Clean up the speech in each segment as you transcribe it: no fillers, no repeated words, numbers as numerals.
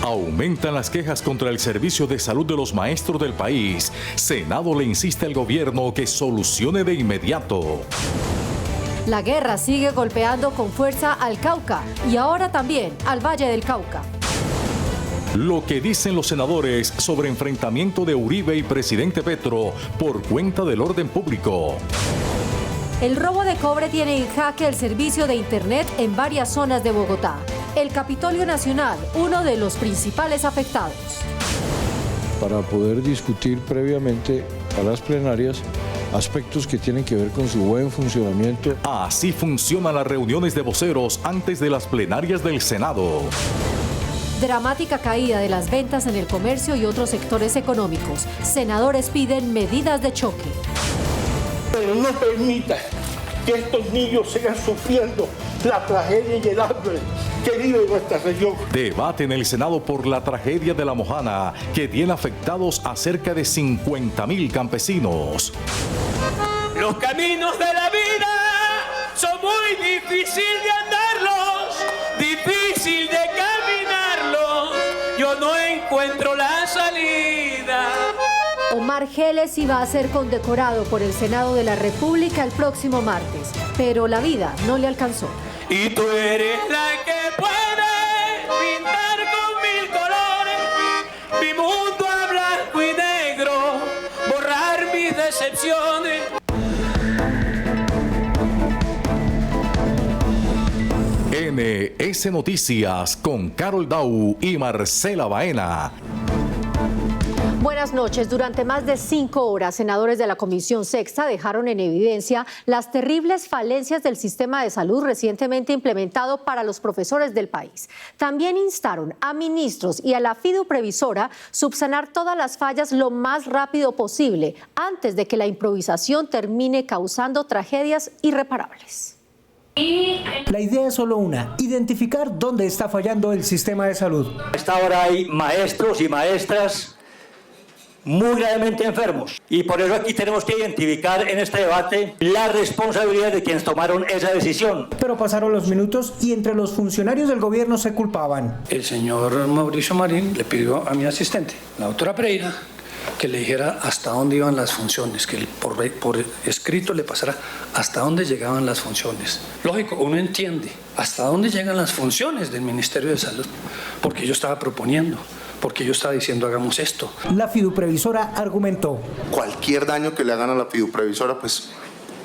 Aumentan las quejas contra el servicio de salud de los maestros del país. Senado le insiste al gobierno que solucione de inmediato. La guerra sigue golpeando con fuerza al Cauca y ahora también al Valle del Cauca. Lo que dicen los senadores sobre enfrentamiento de Uribe y presidente Petro por cuenta del orden público. El robo de cobre tiene en jaque el servicio de Internet en varias zonas de Bogotá. El Capitolio Nacional, uno de los principales afectados. Para poder discutir previamente a las plenarias aspectos que tienen que ver con su buen funcionamiento. Así funcionan las reuniones de voceros antes de las plenarias del Senado. Dramática caída de las ventas en el comercio y otros sectores económicos. Senadores piden medidas de choque. Pero no permita que estos niños sigan sufriendo la tragedia y el hambre que vive nuestra región. Debate en el Senado por la tragedia de La Mojana, que tiene afectados a cerca de 50.000 campesinos. Los caminos de la vida son muy difíciles de andarlos, difícil de caminarlos. Yo no encuentro la salida. Omar Geles iba a ser condecorado por el Senado de la República el próximo martes, pero la vida no le alcanzó. Y tú eres la que puede pintar con 1000 colores mi mundo a blanco y negro, borrar mis decepciones. NS Noticias con Carol Dau y Marcela Baena. Buenas noches. Durante más de 5 horas, senadores de la Comisión Sexta dejaron en evidencia las terribles falencias del sistema de salud recientemente implementado para los profesores del país. También instaron a ministros y a la fiduprevisora subsanar todas las fallas lo más rápido posible, antes de que la improvisación termine causando tragedias irreparables. La idea es solo una: identificar dónde está fallando el sistema de salud. A esta hora hay maestros y maestras muy gravemente enfermos, y por eso aquí tenemos que identificar en este debate la responsabilidad de quienes tomaron esa decisión. Pero pasaron los minutos y entre los funcionarios del gobierno se culpaban. El señor Mauricio Marín le pidió a mi asistente, la doctora Pereira, que le dijera hasta dónde iban las funciones, que por escrito le pasara hasta dónde llegaban las funciones. Lógico, uno entiende hasta dónde llegan las funciones del Ministerio de Salud, porque yo estaba proponiendo, porque yo estaba diciendo hagamos esto. La fiduprevisora argumentó: cualquier daño que le hagan a la fiduprevisora, pues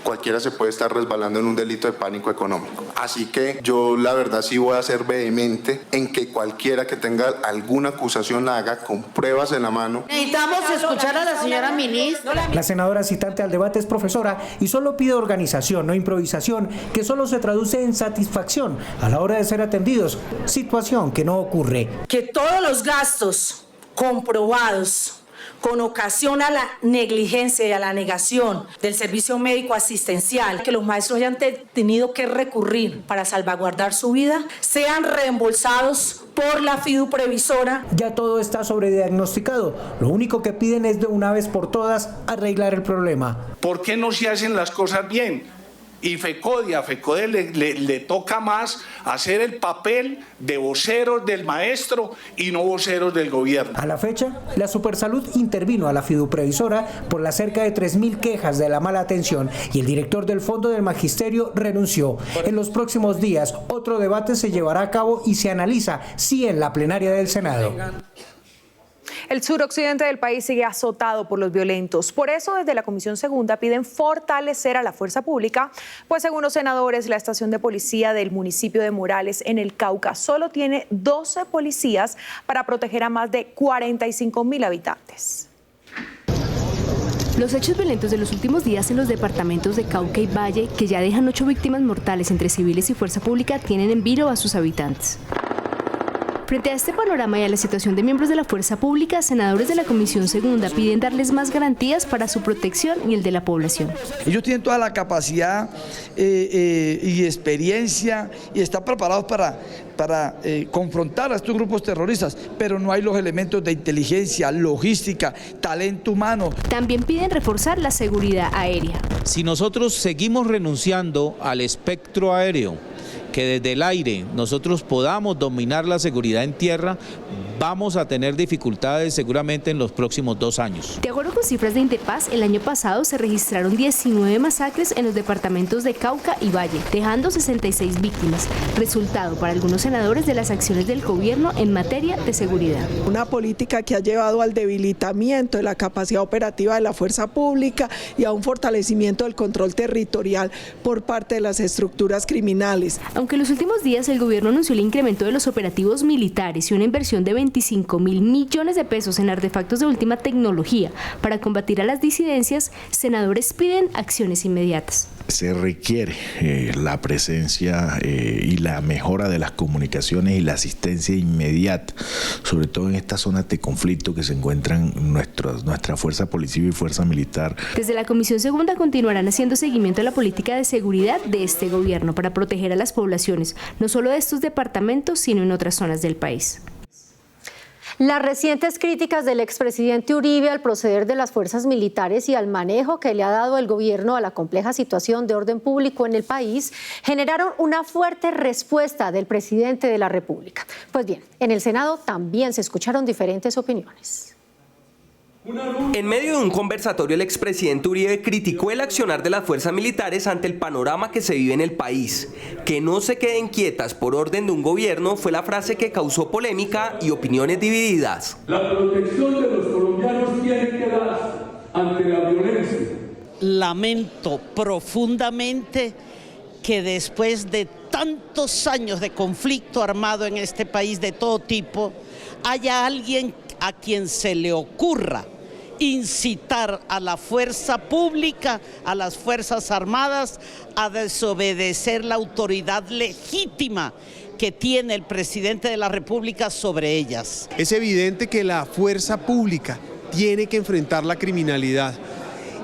cualquiera se puede estar resbalando en un delito de pánico económico. Así que yo la verdad sí voy a ser vehemente en que cualquiera que tenga alguna acusación la haga con pruebas en la mano. Necesitamos escuchar a la señora ministra. La senadora citante al debate es profesora y solo pide organización, no improvisación, que solo se traduce en satisfacción a la hora de ser atendidos, situación que no ocurre. Que todos los gastos comprobados con ocasión a la negligencia y a la negación del servicio médico asistencial, que los maestros hayan tenido que recurrir para salvaguardar su vida, sean reembolsados por la fiduprevisora. Ya todo está sobrediagnosticado. Lo único que piden es de una vez por todas arreglar el problema. ¿Por qué no se hacen las cosas bien? Y FECODE le toca más hacer el papel de voceros del maestro y no voceros del gobierno. A la fecha, la Supersalud intervino a la fiduprevisora por las cerca de 3.000 quejas de la mala atención y el director del Fondo del Magisterio renunció. En los próximos días, otro debate se llevará a cabo y se analiza si en la plenaria del Senado. El suroccidente del país sigue azotado por los violentos. Por eso, desde la Comisión Segunda piden fortalecer a la fuerza pública, pues según los senadores, la estación de policía del municipio de Morales, en el Cauca, solo tiene 12 policías para proteger a más de 45.000 habitantes. Los hechos violentos de los últimos días en los departamentos de Cauca y Valle, que ya dejan 8 víctimas mortales entre civiles y fuerza pública, tienen en vilo a sus habitantes. Frente a este panorama y a la situación de miembros de la fuerza pública, senadores de la Comisión Segunda piden darles más garantías para su protección y el de la población. Ellos tienen toda la capacidad y experiencia y están preparados para confrontar a estos grupos terroristas, pero no hay los elementos de inteligencia, logística, talento humano. También piden reforzar la seguridad aérea. Si nosotros seguimos renunciando al espectro aéreo que desde el aire nosotros podamos dominar la seguridad en tierra, vamos a tener dificultades seguramente en los próximos 2 años. De acuerdo con cifras de Interpaz, el año pasado se registraron 19 masacres en los departamentos de Cauca y Valle, dejando 66 víctimas, resultado para algunos senadores de las acciones del gobierno en materia de seguridad. Una política que ha llevado al debilitamiento de la capacidad operativa de la fuerza pública y a un fortalecimiento del control territorial por parte de las estructuras criminales. Aunque en los últimos días el gobierno anunció el incremento de los operativos militares y una inversión de 25.000 millones de pesos en artefactos de última tecnología para combatir a las disidencias, senadores piden acciones inmediatas. Se requiere la presencia y la mejora de las comunicaciones y la asistencia inmediata, sobre todo en estas zonas de conflicto que se encuentran nuestra fuerza policiva y fuerza militar. Desde la Comisión Segunda continuarán haciendo seguimiento a la política de seguridad de este gobierno para proteger a las poblaciones, no solo de estos departamentos, sino en otras zonas del país. Las recientes críticas del expresidente Uribe al proceder de las fuerzas militares y al manejo que le ha dado el gobierno a la compleja situación de orden público en el país generaron una fuerte respuesta del presidente de la República. Pues bien, en el Senado también se escucharon diferentes opiniones. En medio de un conversatorio, el expresidente Uribe criticó el accionar de las fuerzas militares ante el panorama que se vive en el país. Que no se queden quietas por orden de un gobierno fue la frase que causó polémica y opiniones divididas. La protección de los colombianos tiene que darse ante la violencia. Lamento profundamente que después de tantos años de conflicto armado en este país de todo tipo, haya alguien a quien se le ocurra incitar a la fuerza pública, a las Fuerzas Armadas, a desobedecer la autoridad legítima que tiene el presidente de la República sobre ellas. Es evidente que la fuerza pública tiene que enfrentar la criminalidad.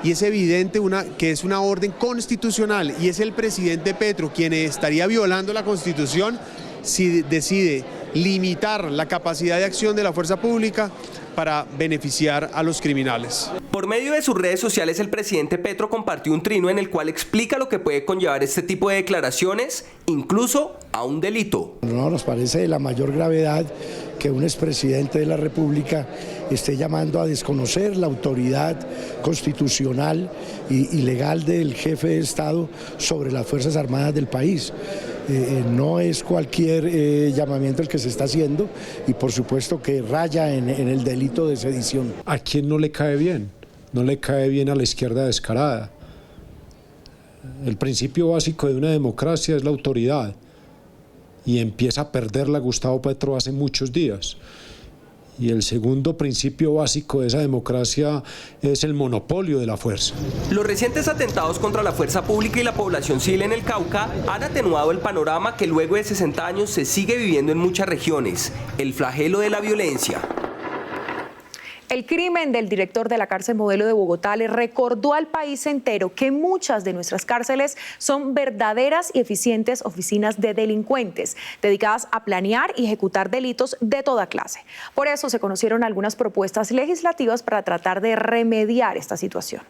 Y es evidente que es una orden constitucional y es el presidente Petro quien estaría violando la Constitución si decide limitar la capacidad de acción de la fuerza pública para beneficiar a los criminales. Por medio de sus redes sociales, el presidente Petro compartió un trino en el cual explica lo que puede conllevar este tipo de declaraciones, incluso a un delito. No nos parece de la mayor gravedad que un expresidente de la República esté llamando a desconocer la autoridad constitucional y legal del jefe de Estado sobre las Fuerzas Armadas del país. No es cualquier llamamiento el que se está haciendo y por supuesto que raya en el delito de sedición. ¿A quién no le cae bien? No le cae bien a la izquierda descarada. El principio básico de una democracia es la autoridad y empieza a perderla Gustavo Petro hace muchos días. Y el segundo principio básico de esa democracia es el monopolio de la fuerza. Los recientes atentados contra la fuerza pública y la población civil en el Cauca han atenuado el panorama que luego de 60 años se sigue viviendo en muchas regiones, el flagelo de la violencia. El crimen del director de la cárcel modelo de Bogotá le recordó al país entero que muchas de nuestras cárceles son verdaderas y eficientes oficinas de delincuentes, dedicadas a planear y ejecutar delitos de toda clase. Por eso se conocieron algunas propuestas legislativas para tratar de remediar esta situación.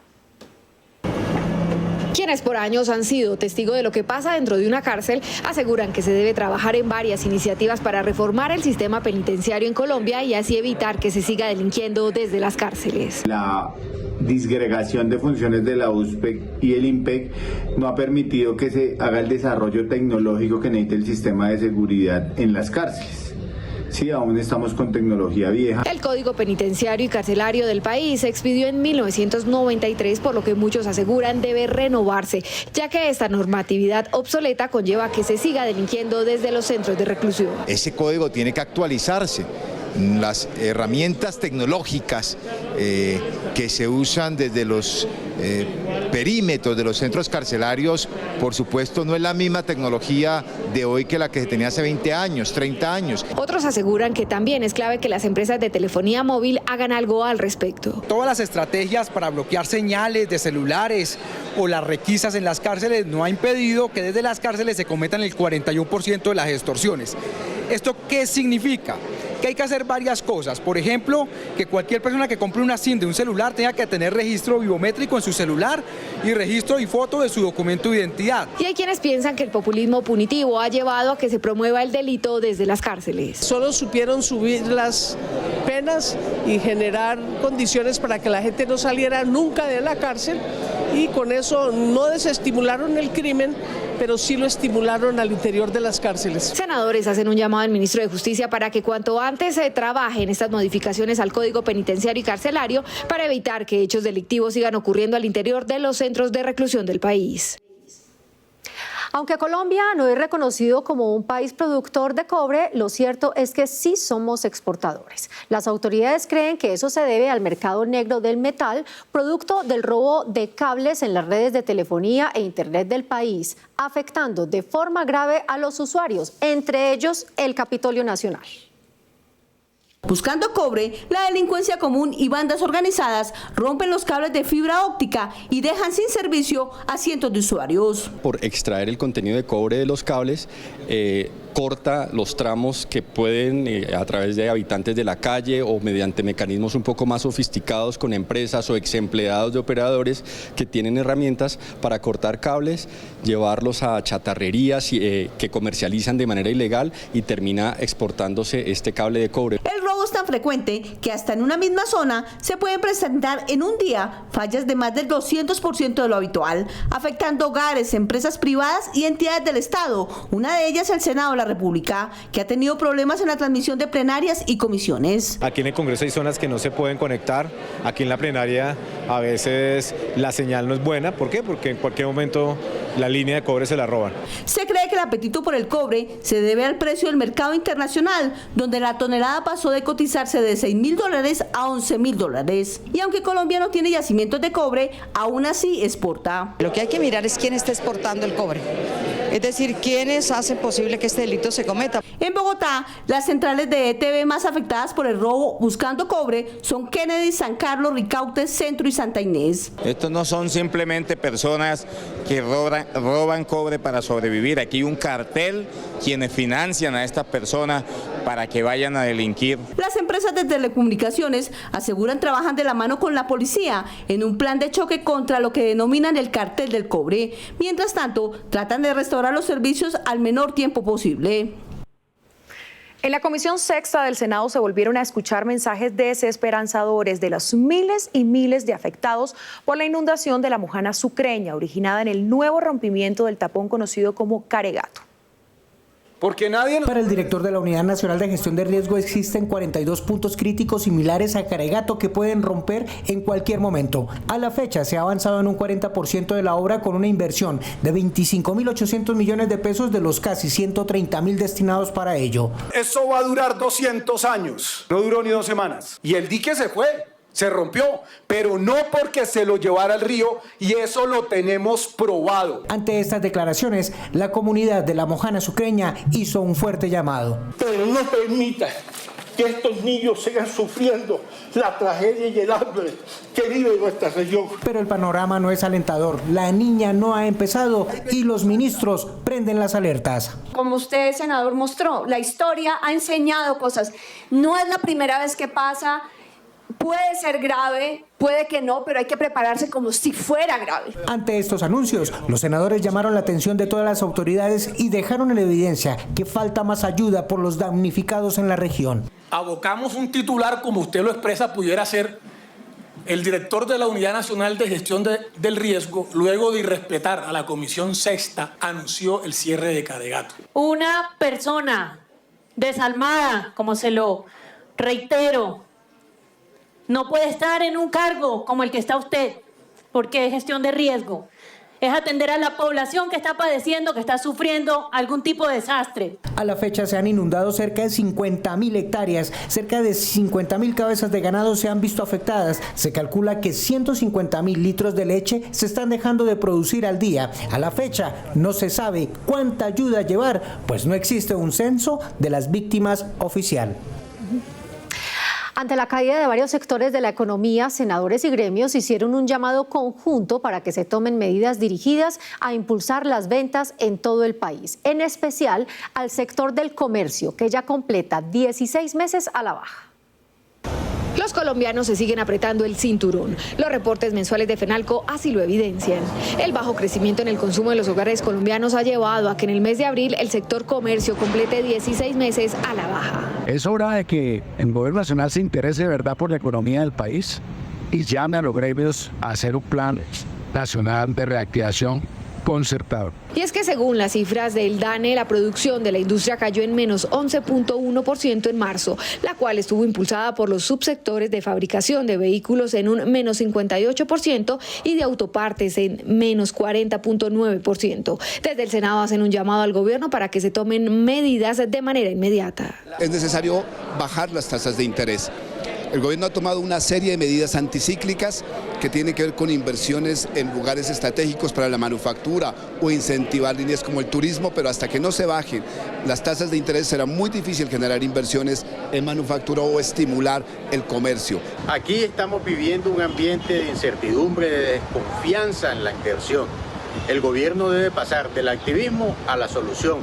Quienes por años han sido testigo de lo que pasa dentro de una cárcel aseguran que se debe trabajar en varias iniciativas para reformar el sistema penitenciario en Colombia y así evitar que se siga delinquiendo desde las cárceles. La disgregación de funciones de la USPEC y el IMPEC no ha permitido que se haga el desarrollo tecnológico que necesita el sistema de seguridad en las cárceles. Sí, aún estamos con tecnología vieja. El Código Penitenciario y Carcelario del país se expidió en 1993, por lo que muchos aseguran debe renovarse, ya que esta normatividad obsoleta conlleva que se siga delinquiendo desde los centros de reclusión. Ese código tiene que actualizarse. Las herramientas tecnológicas que se usan desde los perímetros de los centros carcelarios, por supuesto, no es la misma tecnología de hoy que la que se tenía hace 20 años, 30 años. Otros aseguran que también es clave que las empresas de telefonía móvil hagan algo al respecto. Todas las estrategias para bloquear señales de celulares o las requisas en las cárceles no ha impedido que desde las cárceles se cometan el 41% de las extorsiones. ¿Esto qué significa? que hay que hacer varias cosas. Por ejemplo, que cualquier persona que compre una SIM de un celular tenga que tener registro biométrico en su celular y registro y foto de su documento de identidad. Y hay quienes piensan que el populismo punitivo ha llevado a que se promueva el delito desde las cárceles. Solo supieron subir las penas y generar condiciones para que la gente no saliera nunca de la cárcel, y con eso no desestimularon el crimen, pero sí lo estimularon al interior de las cárceles. Senadores hacen un llamado al ministro de Justicia para que cuanto antes se trabaje en estas modificaciones al Código Penitenciario y Carcelario para evitar que hechos delictivos sigan ocurriendo al interior de los centros de reclusión del país. Aunque Colombia no es reconocido como un país productor de cobre, lo cierto es que sí somos exportadores. Las autoridades creen que eso se debe al mercado negro del metal, producto del robo de cables en las redes de telefonía e internet del país, afectando de forma grave a los usuarios, entre ellos el Capitolio Nacional. Buscando cobre, la delincuencia común y bandas organizadas rompen los cables de fibra óptica y dejan sin servicio a cientos de usuarios. Por extraer el contenido de cobre de los cables, corta los tramos que pueden, a través de habitantes de la calle o mediante mecanismos un poco más sofisticados con empresas o ex empleados de operadores que tienen herramientas para cortar cables, llevarlos a chatarrerías que comercializan de manera ilegal y termina exportándose este cable de cobre. El robo es tan frecuente que hasta en una misma zona se pueden presentar en un día fallas de más del 200% de lo habitual, afectando hogares, empresas privadas y entidades del Estado, una de ellas el Senado de la República, que ha tenido problemas en la transmisión de plenarias y comisiones. Aquí en el Congreso hay zonas que no se pueden conectar, aquí en la plenaria a veces la señal no es buena. ¿Por qué? Porque en cualquier momento la línea de cobre se la roban. Se cree que el apetito por el cobre se debe al precio del mercado internacional, donde la tonelada pasó de cotizarse de $6.000 a $11.000. Y aunque Colombia no tiene yacimientos de cobre, aún así exporta. Lo que hay que mirar es quién está exportando el cobre. Es decir, ¿quiénes hacen posible que este delito se cometa? En Bogotá, las centrales de ETV más afectadas por el robo buscando cobre son Kennedy, San Carlos, Ricaute, Centro y Santa Inés. Estos no son simplemente personas que roban cobre para sobrevivir. Aquí hay un cartel quienes financian a estas personas para que vayan a delinquir. Las empresas de telecomunicaciones aseguran trabajan de la mano con la policía en un plan de choque contra lo que denominan el cartel del cobre. Mientras tanto, tratan de restaurar los servicios al menor tiempo posible. En la Comisión Sexta del Senado se volvieron a escuchar mensajes desesperanzadores de los miles y miles de afectados por la inundación de la Mojana Sucreña, originada en el nuevo rompimiento del tapón conocido como Caregato. Para el director de la Unidad Nacional de Gestión de Riesgo existen 42 puntos críticos similares a Caregato que pueden romper en cualquier momento. A la fecha se ha avanzado en un 40% de la obra con una inversión de 25.800 millones de pesos de los casi 130.000 destinados para ello. Eso va a durar 200 años, no duró ni 2 semanas. Y el dique se fue. Se rompió, pero no porque se lo llevara al río, y eso lo tenemos probado. Ante estas declaraciones, la comunidad de la Mojana Sucreña hizo un fuerte llamado. Pero no permita que estos niños sigan sufriendo la tragedia y el hambre que vive nuestra región. Pero el panorama no es alentador. La niña no ha empezado y los ministros prenden las alertas. Como usted, senador, mostró, la historia ha enseñado cosas. No es la primera vez que pasa. Puede ser grave, puede que no, pero hay que prepararse como si fuera grave. Ante estos anuncios, los senadores llamaron la atención de todas las autoridades y dejaron en evidencia que falta más ayuda por los damnificados en la región. Abocamos un titular, como usted lo expresa, pudiera ser el director de la Unidad Nacional de Gestión del Riesgo, luego de irrespetar a la Comisión Sexta, anunció el cierre de Caregato. Una persona desalmada, como se lo reitero, no puede estar en un cargo como el que está usted, porque es gestión de riesgo. Es atender a la población que está padeciendo, que está sufriendo algún tipo de desastre. A la fecha se han inundado cerca de 50.000 hectáreas, cerca de 50.000 cabezas de ganado se han visto afectadas. Se calcula que 150.000 litros de leche se están dejando de producir al día. A la fecha no se sabe cuánta ayuda llevar, pues no existe un censo de las víctimas oficial. Ante la caída de varios sectores de la economía, senadores y gremios hicieron un llamado conjunto para que se tomen medidas dirigidas a impulsar las ventas en todo el país, en especial al sector del comercio, que ya completa 16 meses a la baja. Los colombianos se siguen apretando el cinturón. Los reportes mensuales de FENALCO así lo evidencian. El bajo crecimiento en el consumo de los hogares colombianos ha llevado a que en el mes de abril el sector comercio complete 16 meses a la baja. Es hora de que el gobierno nacional se interese de verdad por la economía del país y llame a los gremios a hacer un plan nacional de reactivación concertado. Y es que según las cifras del DANE, la producción de la industria cayó en menos 11.1% en marzo, la cual estuvo impulsada por los subsectores de fabricación de vehículos en un menos 58% y de autopartes en menos 40.9%. Desde el Senado hacen un llamado al gobierno para que se tomen medidas de manera inmediata. Es necesario bajar las tasas de interés. El gobierno ha tomado una serie de medidas anticíclicas que tienen que ver con inversiones en lugares estratégicos para la manufactura o incentivar líneas como el turismo, pero hasta que no se bajen las tasas de interés será muy difícil generar inversiones en manufactura o estimular el comercio. Aquí estamos viviendo un ambiente de incertidumbre, de desconfianza en la inversión. El gobierno debe pasar del activismo a la solución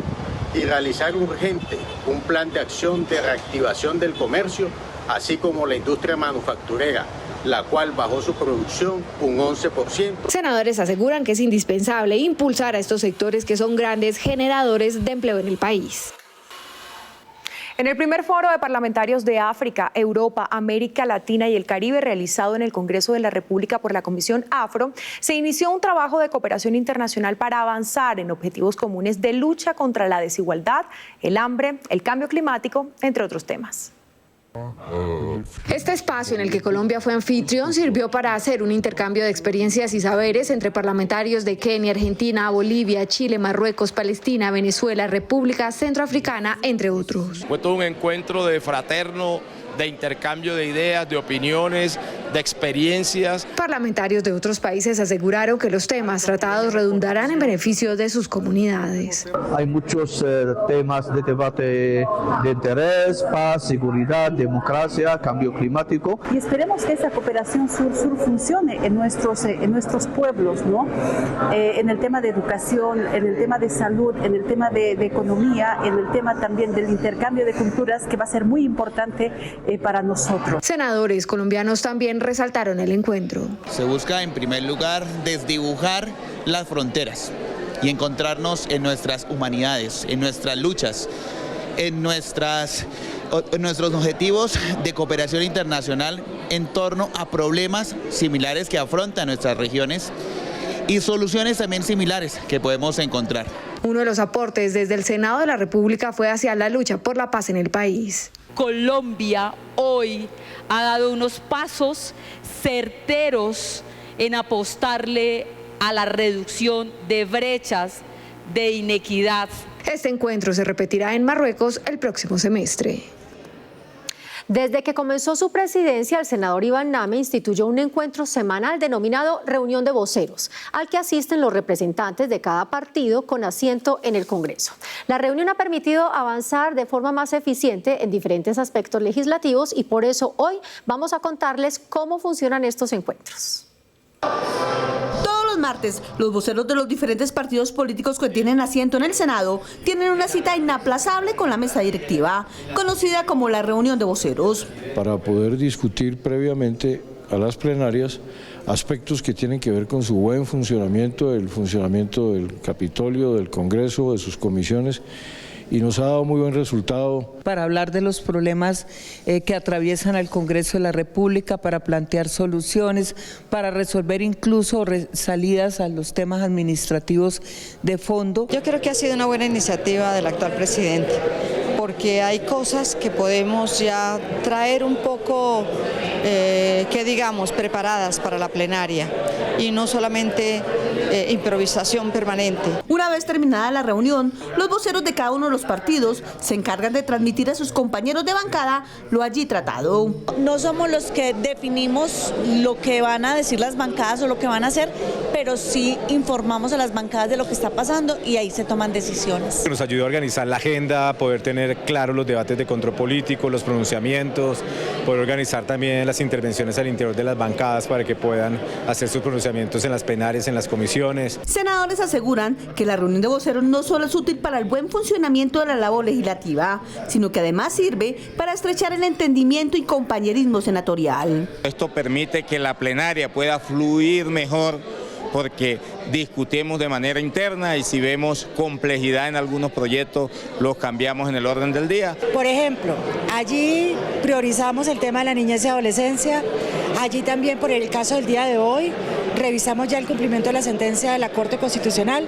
y realizar urgente un plan de acción de reactivación del comercio, así como la industria manufacturera, la cual bajó su producción un 11%. Senadores aseguran que es indispensable impulsar a estos sectores que son grandes generadores de empleo en el país. En el primer foro de parlamentarios de África, Europa, América Latina y el Caribe realizado en el Congreso de la República por la Comisión Afro, se inició un trabajo de cooperación internacional para avanzar en objetivos comunes de lucha contra la desigualdad, el hambre, el cambio climático, entre otros temas. Este espacio en el que Colombia fue anfitrión sirvió para hacer un intercambio de experiencias y saberes entre parlamentarios de Kenia, Argentina, Bolivia, Chile, Marruecos, Palestina, Venezuela, República Centroafricana, entre otros. Fue todo un encuentro de fraterno, de intercambio de ideas, de opiniones, de experiencias. Parlamentarios de otros países aseguraron que los temas tratados redundarán en beneficio de sus comunidades. Hay muchos temas de debate de interés: paz, seguridad, democracia, cambio climático. Y esperemos que esa cooperación sur-sur funcione en nuestros pueblos, ¿no? En el tema de educación, en el tema de salud, en el tema de economía, en el tema también del intercambio de culturas, que va a ser muy importante para nosotros. Senadores colombianos también resaltaron el encuentro. Se busca en primer lugar desdibujar las fronteras y encontrarnos en nuestras humanidades, en nuestras luchas, en nuestros objetivos de cooperación internacional en torno a problemas similares que afrontan nuestras regiones y soluciones también similares que podemos encontrar. Uno de los aportes desde el Senado de la República fue hacia la lucha por la paz en el país. Colombia hoy ha dado unos pasos certeros en apostarle a la reducción de brechas de inequidad. Este encuentro se repetirá en Marruecos el próximo semestre. Desde que comenzó su presidencia, el senador Iván Name instituyó un encuentro semanal denominado Reunión de Voceros, al que asisten los representantes de cada partido con asiento en el Congreso. La reunión ha permitido avanzar de forma más eficiente en diferentes aspectos legislativos y por eso hoy vamos a contarles cómo funcionan estos encuentros. Todos los martes, los voceros de los diferentes partidos políticos que tienen asiento en el Senado tienen una cita inaplazable con la mesa directiva, conocida como la reunión de voceros. Para poder discutir previamente a las plenarias aspectos que tienen que ver con su buen funcionamiento, el funcionamiento del Capitolio, del Congreso, de sus comisiones, y nos ha dado muy buen resultado. Para hablar de los problemas que atraviesan al Congreso de la República, para plantear soluciones, para resolver incluso salidas a los temas administrativos de fondo. Yo creo que ha sido una buena iniciativa del actual presidente, porque hay cosas que podemos ya traer un poco que digamos, preparadas para la plenaria y no solamente improvisación permanente. Una vez terminada la reunión, los voceros de cada uno de los partidos se encargan de transmitir a sus compañeros de bancada lo allí tratado. No somos los que definimos lo que van a decir las bancadas o lo que van a hacer, pero sí informamos a las bancadas de lo que está pasando y ahí se toman decisiones. Nos ayuda a organizar la agenda, poder tener claros los debates de control político, los pronunciamientos, poder organizar también las intervenciones al interior de las bancadas para que puedan hacer sus pronunciamientos en las plenarias, en las comisiones. Senadores aseguran que la reunión de voceros no solo es útil para el buen funcionamiento de la labor legislativa, sino que además sirve para estrechar el entendimiento y compañerismo senatorial. Esto permite que la plenaria pueda fluir mejor porque discutimos de manera interna y si vemos complejidad en algunos proyectos los cambiamos en el orden del día. Por ejemplo, allí priorizamos el tema de la niñez y adolescencia, allí también por el caso del día de hoy revisamos ya el cumplimiento de la sentencia de la Corte Constitucional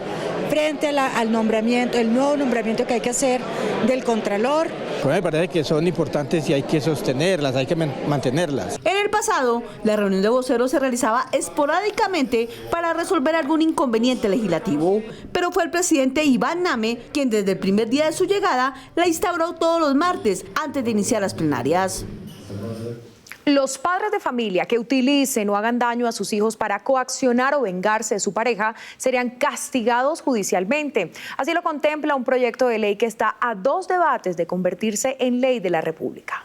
frente al nombramiento, el nuevo nombramiento que hay que hacer del Contralor. Pues me parece que son importantes y hay que sostenerlas, hay que mantenerlas. En el pasado, la reunión de voceros se realizaba esporádicamente para resolver algún inconveniente legislativo, pero fue el presidente Iván Name quien desde el primer día de su llegada la instauró todos los martes antes de iniciar las plenarias. Los padres de familia que utilicen o hagan daño a sus hijos para coaccionar o vengarse de su pareja serían castigados judicialmente. Así lo contempla un proyecto de ley que está a 2 debates de convertirse en ley de la República.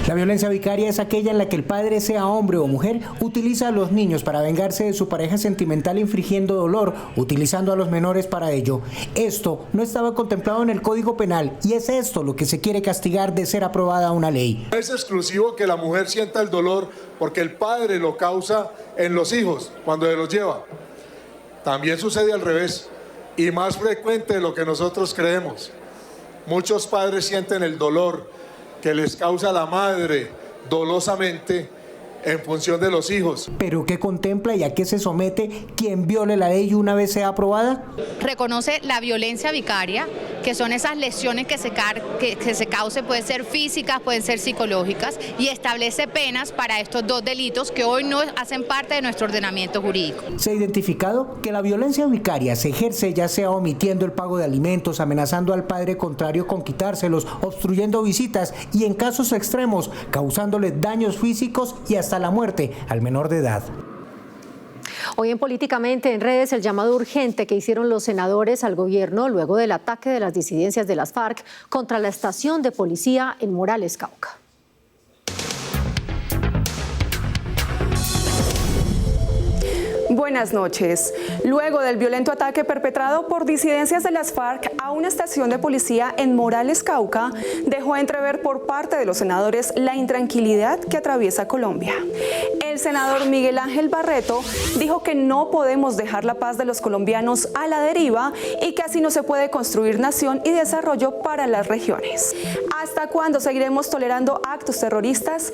La violencia vicaria es aquella en la que el padre, sea hombre o mujer, utiliza a los niños para vengarse de su pareja sentimental infligiendo dolor, utilizando a los menores para ello. Esto no estaba contemplado en el Código Penal y es esto lo que se quiere castigar de ser aprobada una ley. No es exclusivo que la mujer sienta el dolor porque el padre lo causa en los hijos cuando se los lleva. También sucede al revés y más frecuente de lo que nosotros creemos. Muchos padres sienten el dolor que les causa la madre dolosamente en función de los hijos. ¿Pero qué contempla y a qué se somete quien viole la ley una vez sea aprobada? Reconoce la violencia vicaria, que son esas lesiones que se causen, pueden ser físicas, pueden ser psicológicas, y establece penas para estos 2 delitos que hoy no hacen parte de nuestro ordenamiento jurídico. Se ha identificado que la violencia vicaria se ejerce ya sea omitiendo el pago de alimentos, amenazando al padre contrario con quitárselos, obstruyendo visitas y en casos extremos causándole daños físicos y hasta la muerte al menor de edad. Hoy en Políticamente en Redes, el llamado urgente que hicieron los senadores al gobierno luego del ataque de las disidencias de las FARC contra la estación de policía en Morales, Cauca. Buenas noches. Luego del violento ataque perpetrado por disidencias de las FARC a una estación de policía en Morales, Cauca, dejó entrever por parte de los senadores la intranquilidad que atraviesa Colombia. El senador Miguel Ángel Barreto dijo que no podemos dejar la paz de los colombianos a la deriva y que así no se puede construir nación y desarrollo para las regiones. ¿Hasta cuándo seguiremos tolerando actos terroristas?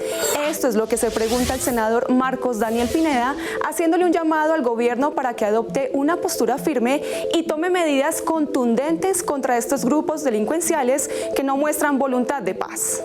Esto es lo que se pregunta el senador Marcos Daniel Pineda, haciéndole un llamado al gobierno para que adopte una postura firme y tome medidas contundentes contra estos grupos delincuenciales que no muestran voluntad de paz.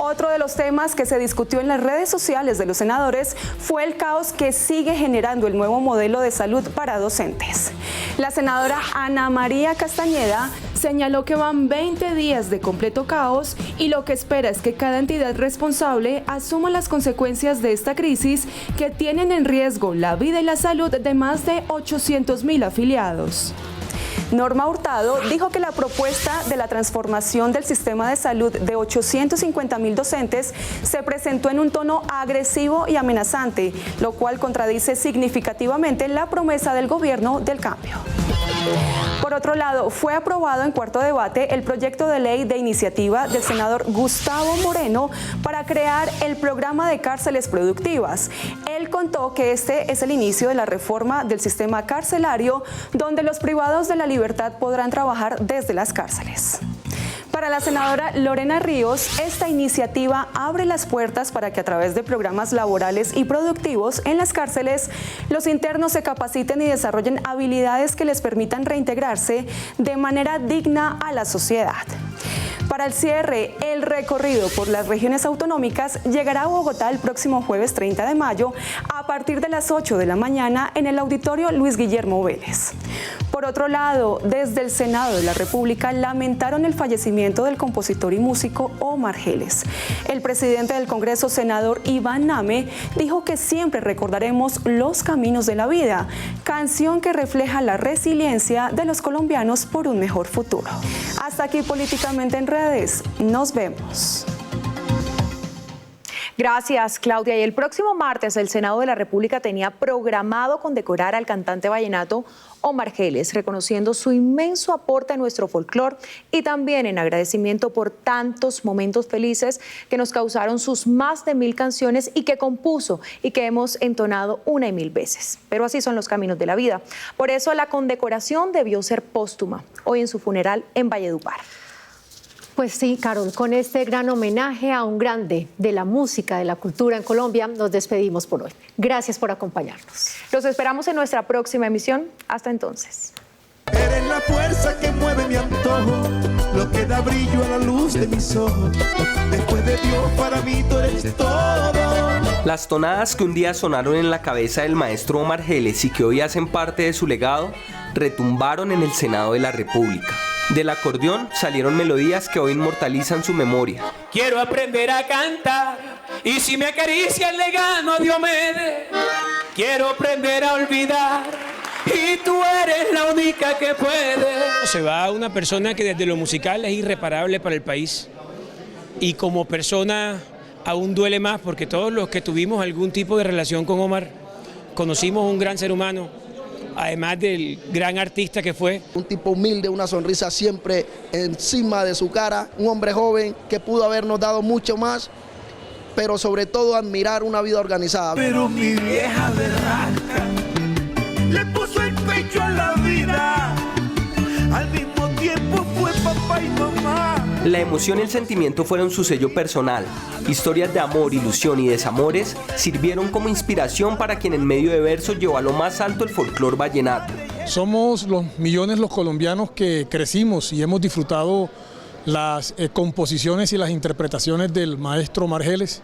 Otro de los temas que se discutió en las redes sociales de los senadores fue el caos que sigue generando el nuevo modelo de salud para docentes. La senadora Ana María Castañeda señaló que van 20 días de completo caos y lo que espera es que cada entidad responsable asuma las consecuencias de esta crisis que tienen en riesgo la vida y la salud de más de 800.000 afiliados. Norma Hurtado dijo que la propuesta de la transformación del sistema de salud de 850.000 docentes se presentó en un tono agresivo y amenazante, lo cual contradice significativamente la promesa del gobierno del cambio. Por otro lado, fue aprobado en cuarto debate el proyecto de ley de iniciativa del senador Gustavo Moreno para crear el programa de cárceles productivas. Él contó que este es el inicio de la reforma del sistema carcelario, donde los privados de la libertad podrán trabajar desde las cárceles. Para la senadora Lorena Ríos, esta iniciativa abre las puertas para que a través de programas laborales y productivos en las cárceles, los internos se capaciten y desarrollen habilidades que les permitan reintegrarse de manera digna a la sociedad. Para el cierre, el recorrido por las regiones autonómicas llegará a Bogotá el próximo jueves 30 de mayo a partir de las 8 de la mañana en el Auditorio Luis Guillermo Vélez. Por otro lado, desde el Senado de la República lamentaron el fallecimiento del compositor y músico Omar Geles. El presidente del Congreso, senador Iván Name, dijo que siempre recordaremos Los Caminos de la Vida, canción que refleja la resiliencia de los colombianos por un mejor futuro. Hasta aquí Políticamente en Redes. Nos vemos. Gracias, Claudia. Y el próximo martes el Senado de la República tenía programado condecorar al cantante vallenato Omar Geles, reconociendo su inmenso aporte a nuestro folclore y también en agradecimiento por tantos momentos felices que nos causaron sus más de 1000 canciones y que compuso y que hemos entonado 1 y 1000 veces. Pero así son los caminos de la vida. Por eso la condecoración debió ser póstuma, hoy en su funeral en Valledupar. Pues sí, Carol, con este gran homenaje a un grande de la música, de la cultura en Colombia, nos despedimos por hoy. Gracias por acompañarnos. Los esperamos en nuestra próxima emisión. Hasta entonces. Eres la fuerza que mueve mi antojo, lo que da brillo a la luz de mis ojos. Después de Dios, para mí tú eres todo. Las tonadas que un día sonaron en la cabeza del maestro Omar Geles y que hoy hacen parte de su legado, retumbaron en el Senado de la República. Del acordeón salieron melodías que hoy inmortalizan su memoria. Quiero aprender a cantar y si me acaricia el legano Diomedes, quiero aprender a olvidar y tú eres la única que puede. Se va una persona que desde lo musical es irreparable para el país y como persona aún duele más porque todos los que tuvimos algún tipo de relación con Omar conocimos un gran ser humano, además del gran artista que fue. Un tipo humilde, una sonrisa siempre encima de su cara, un hombre joven que pudo habernos dado mucho más, pero sobre todo admirar una vida organizada. Pero mi vieja berraca le puso el pecho a la vida, al mismo tiempo fue papá y mamá. La emoción y el sentimiento fueron su sello personal. Historias de amor, ilusión y desamores sirvieron como inspiración para quien en medio de versos llevó a lo más alto el folclor vallenato. Somos los millones los colombianos que crecimos y hemos disfrutado las composiciones y las interpretaciones del maestro Omar Geles,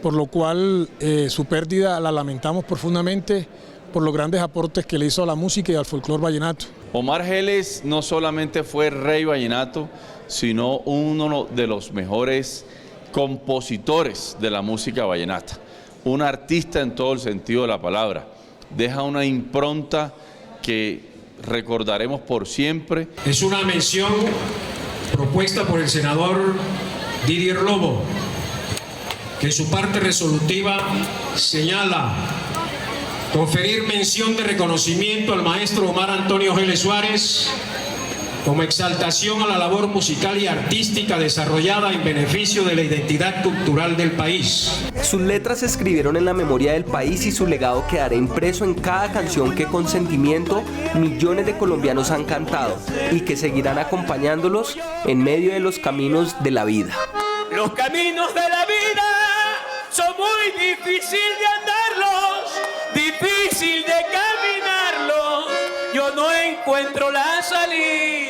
por lo cual su pérdida la lamentamos profundamente por los grandes aportes que le hizo a la música y al folclor vallenato. Omar Geles no solamente fue rey vallenato, sino uno de los mejores compositores de la música vallenata. Un artista en todo el sentido de la palabra. Deja una impronta que recordaremos por siempre. Es una mención propuesta por el senador Didier Lobo, que en su parte resolutiva señala conferir mención de reconocimiento al maestro Omar Antonio Geles Suárez como exaltación a la labor musical y artística desarrollada en beneficio de la identidad cultural del país. Sus letras se escribieron en la memoria del país y su legado quedará impreso en cada canción que con sentimiento millones de colombianos han cantado y que seguirán acompañándolos en medio de los caminos de la vida. Los caminos de la vida son muy difíciles de andarlos, difícil de caminarlos, yo no encuentro la salida.